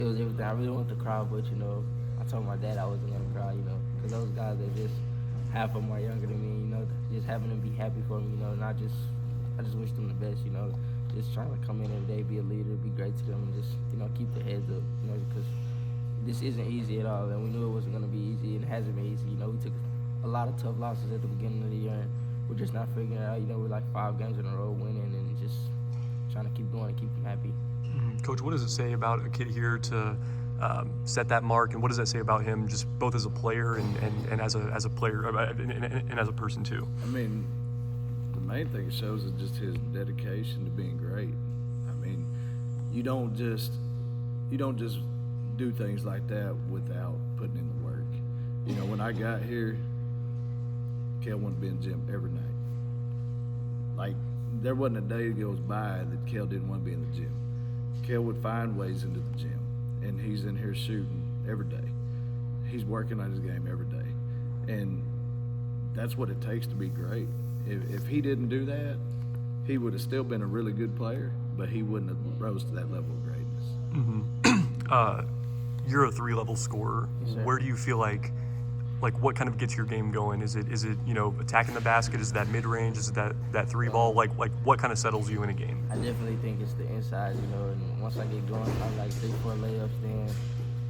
It was everything. I really wanted to cry, but I told my dad I wasn't gonna cry, because those guys are just half of them are younger than me, just having them be happy for me, not just I just wish them the best, just trying to come in every day, be a leader, be great to them, and just keep their heads up, because this isn't easy at all, and we knew it wasn't gonna be easy, and it hasn't been easy. We took a lot of tough losses at the beginning of the year, and we're just not figuring it out. We're like 5 games in a row winning, and just trying to keep going and keep them happy. Coach, what does it say about a kid here to set that mark, and what does that say about him, just both as a player and as a player and as a person too? I mean, the main thing it shows is just his dedication to being great. I mean, you don't just do things like that without putting in the work. When I got here, Kel wanted to be in the gym every night. Like, there wasn't a day that goes by that Kel didn't want to be in the gym. Kel would find ways into the gym, and he's in here shooting every day. He's working on his game every day, and that's what it takes to be great. If he didn't do that, he would have still been a really good player, but he wouldn't have rose to that level of greatness. Mm-hmm. You're a 3-level scorer. Yes, sir. Where do you feel like what kind of gets your game going? Is it attacking the basket? Is it that mid-range? Is it that 3 ball? Like what kind of settles you in a game? I definitely think it's the inside, and once I get going, I'm like 3-4 layups, then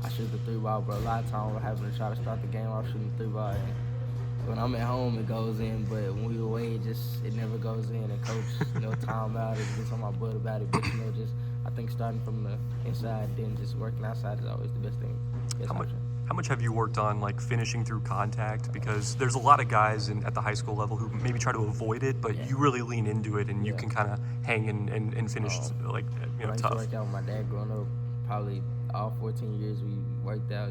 I shoot the 3 ball. But a lot of times we're having to try to start the game off shooting the 3 ball. And when I'm at home, it goes in, but when we away, it never goes in. And coach, time out and gets on my butt about it. But I think starting from the inside, then just working outside is always the best thing. How much have you worked on finishing through contact? Because there's a lot of guys at the high school level who maybe try to avoid it, but you really lean into it, and you can kind of hang and finish I used tough. to work out with my dad growing up. Probably all 14 years we worked out.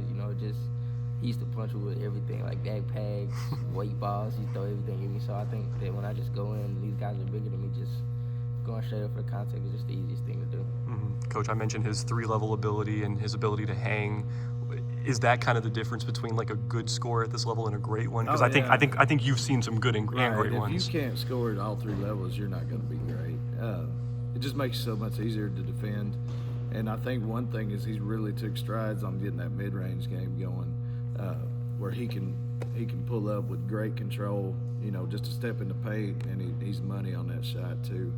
He used to punch me with everything, like backpacks, weight balls. He throw everything at me. So I think that when I just go in, these guys are bigger than me. Just going straight up for the contact is just the easiest thing to do. Mm-hmm. Coach, I mentioned his 3-level ability and his ability to hang. Is that kind of the difference between a good scorer at this level and a great one? Because I think you've seen some good and great ones. If you can't score at all 3 levels, you're not going to be great. It just makes it so much easier to defend. And I think one thing is he's really took strides on getting that mid-range game going, where he can pull up with great control. Just a step in the paint, and he's money on that shot too.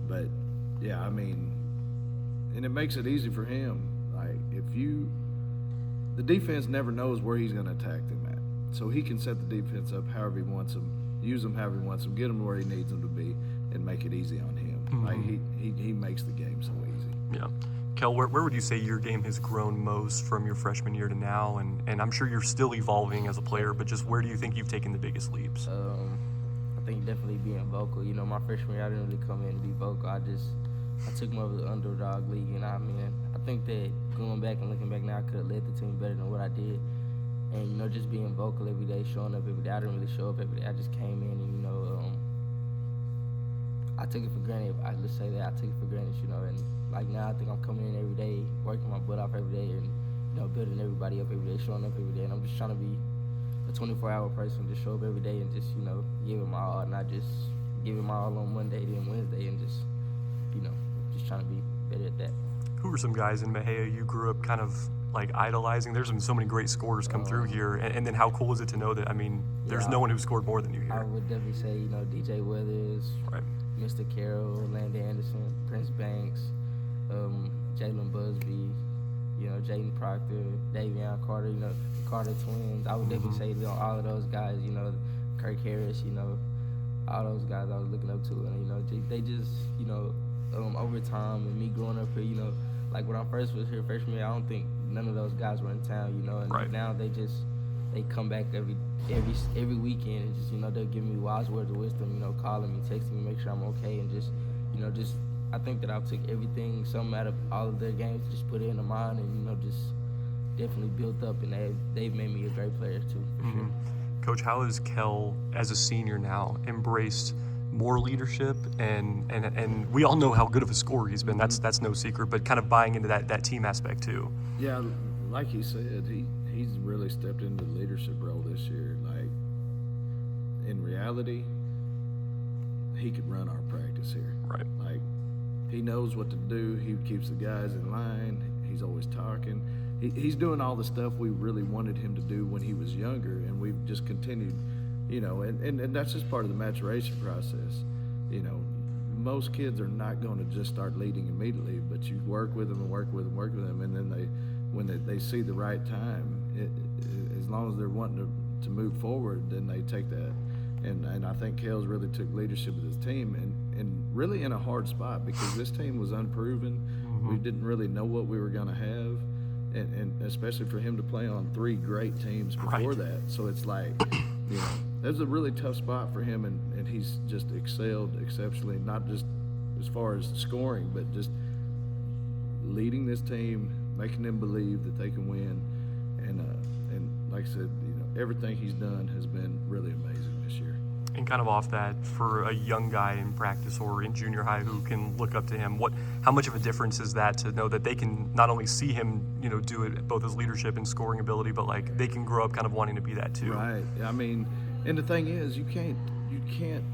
But yeah, I mean, and it makes it easy for him. Like, the defense never knows where he's going to attack them at. So he can set the defense up however he wants them, use them however he wants them, get them where he needs them to be, and make it easy on him. Mm-hmm. Like, he makes the game so easy. Yeah. Kel, where would you say your game has grown most from your freshman year to now? And I'm sure you're still evolving as a player, but just where do you think you've taken the biggest leaps? I think definitely being vocal. My freshman year I didn't really come in and be vocal. I took more of the underdog league, and I think that going back and looking back now, I could have led the team better than what I did. And, just being vocal every day, showing up every day. I didn't really show up every day. I just came in and, I took it for granted. Let's say that I took it for granted, and now I think I'm coming in every day, working my butt off every day, and, building everybody up every day, showing up every day. And I'm just trying to be a 24-hour person, just show up every day and just, give it my all, not just give it my all on Monday, then Wednesday, and just trying to be better at that. Who are some guys in Mexia you grew up kind of idolizing? There's been so many great scorers come through here, and then how cool is it to know that, there's no one who scored more than you here? I would definitely say, DJ Weathers, right. Mr. Carroll, Landon Anderson, Prince Banks, Jalen Busby, Jaden Proctor, Davion Carter, the Carter twins. I would definitely say, all of those guys, Kirk Harris, all those guys I was looking up to, and they just, over time and me growing up here, when I first was here freshman year, I don't think none of those guys were in town, and right. Now they come back every weekend and just, they'll give me wise words of wisdom, calling me, texting me, make sure I'm okay, and just, I think that I've took something out of all of their games, just put it in the mind and, just definitely built up, and they've made me a great player too, for sure. Coach, how has Kel, as a senior now, embraced more leadership, and we all know how good of a scorer he's been. That's no secret, but kind of buying into that team aspect too. Yeah, like he said, he's really stepped into the leadership role this year. Like, in reality, he could run our practice here. Right. Like, He knows what to do. He keeps the guys in line. He's always talking. He's doing all the stuff we really wanted him to do when he was younger, and we've just continued, and that's just part of the maturation process. Most kids are not going to just start leading immediately, but you work with them and work with them, and then when they see the right time, as long as they're wanting to move forward, then they take that. And I think Kel's really took leadership of his team, and really in a hard spot, because this team was unproven. We didn't really know what we were going to have, and especially for him to play on 3 great teams before that. So it's like, that was a really tough spot for him, and he's just excelled exceptionally, not just as far as scoring, but just leading this team, making them believe that they can win. And like I said, everything he's done has been really amazing this year. And kind of off that, for a young guy in practice or in junior high who can look up to him, how much of a difference is that to know that they can not only see him, do it, both his leadership and scoring ability, but like they can grow up kind of wanting to be that too? Right. I mean, and the thing is, you can't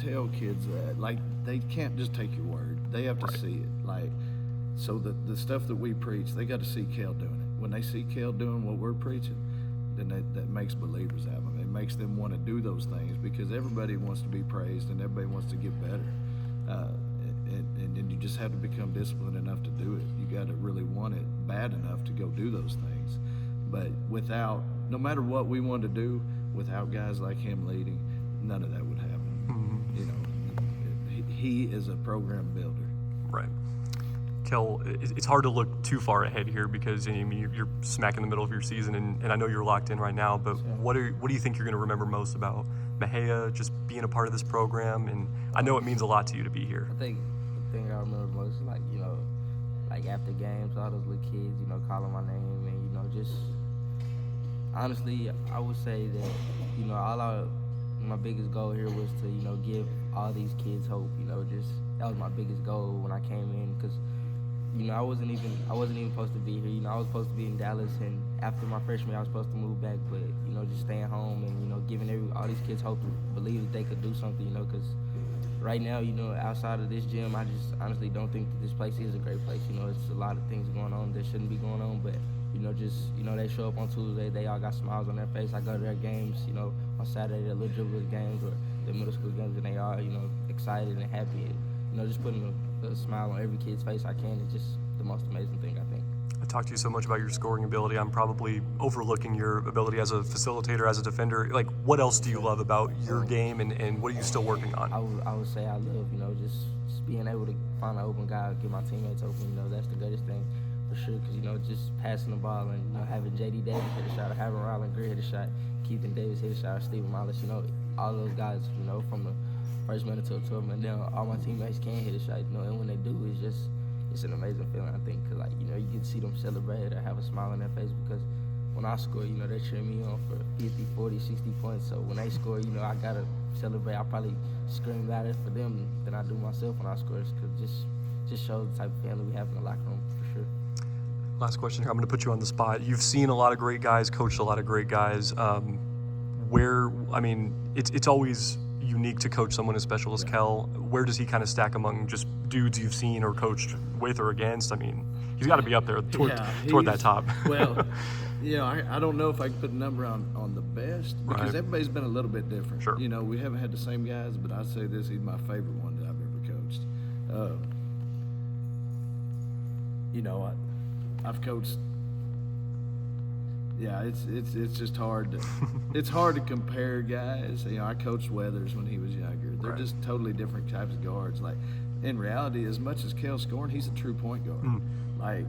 tell kids that. Like, they can't just take your word. They have to see it. Like, so the stuff that we preach, they got to see Kel doing it. When they see Kel doing what we're preaching, then that makes believers out of them. It makes them want to do those things, because everybody wants to be praised and everybody wants to get better. And then you just have to become disciplined enough to do it. You got to really want it bad enough to go do those things. But no matter what we want to do, without guys like him leading, none of that would happen. He is a program builder. Right. Kel, it's hard to look too far ahead here, because you're smack in the middle of your season, and I know you're locked in right now, but what do you think you're going to remember most about Mexia, just being a part of this program? And I know it means a lot to you to be here. I think the thing I remember most is like after games, all those little kids, calling my name, and just honestly, I would say that my biggest goal here was to give all these kids hope. That was my biggest goal when I came in, because I wasn't even supposed to be here. I was supposed to be in Dallas, and after my freshman year, I was supposed to move back. But just staying home and giving all these kids hope to believe that they could do something. Because right now, outside of this gym, I just honestly don't think that this place is a great place. It's a lot of things going on that shouldn't be going on. But they show up on Tuesday, they all got smiles on their face. I go to their games, on Saturday, their little dribblers games or their middle school games, and they are, excited and happy. Just putting a smile on every kid's face I can is just the most amazing thing, I think. I talked to you so much about your scoring ability. I'm probably overlooking your ability as a facilitator, as a defender. Like, what else do you love about your game, and what are you still working on? I would say I love, just being able to find an open guy, get my teammates open. That's the greatest thing for sure, because, just passing the ball and, having J.D. Davis hit a shot, or having Rylan Greer hit a shot, Keithan Davis hit a shot, or Stephen Mollis, all those guys, from the first minute to a 12 minute, then all my teammates can hit a shot, and when they do, it's an amazing feeling, I think, because, you get to see them celebrate or have a smile on their face, because when I score, they're cheering me on for 50, 40, 60 points, so when they score, I got to celebrate. I probably scream louder for them than I do myself when I score, because just shows the type of family we have in the locker room, for sure. Last question here. I'm going to put you on the spot. You've seen a lot of great guys, coached a lot of great guys. It's always unique to coach someone as special as Kel. Where does he kind of stack among just dudes you've seen or coached with or against? He's got to be up there toward that top. Well, I don't know if I can put a number on the best, because everybody's been a little bit different. Sure. We haven't had the same guys, but I'd say he's my favorite one that I've ever coached. I've coached. Yeah, it's just hard to it's hard to compare guys. I coached Weathers when he was younger. They're just totally different types of guards. Like, in reality, as much as Kel's scoring, he's a true point guard. Like,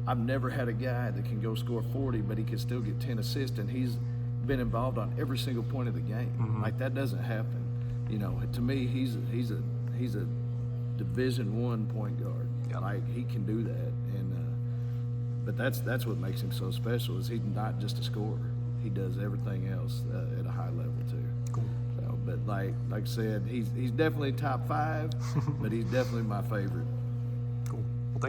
I've never had a guy that can go score 40, but he can still get 10 assists, and he's been involved on every single point of the game. Like, that doesn't happen. To me, he's a Division I point guard. Like, he can do that, but that's what makes him so special, is he's not just a scorer. He does everything else at a high level too. Cool. But like I said, he's definitely top 5, but he's definitely my favorite.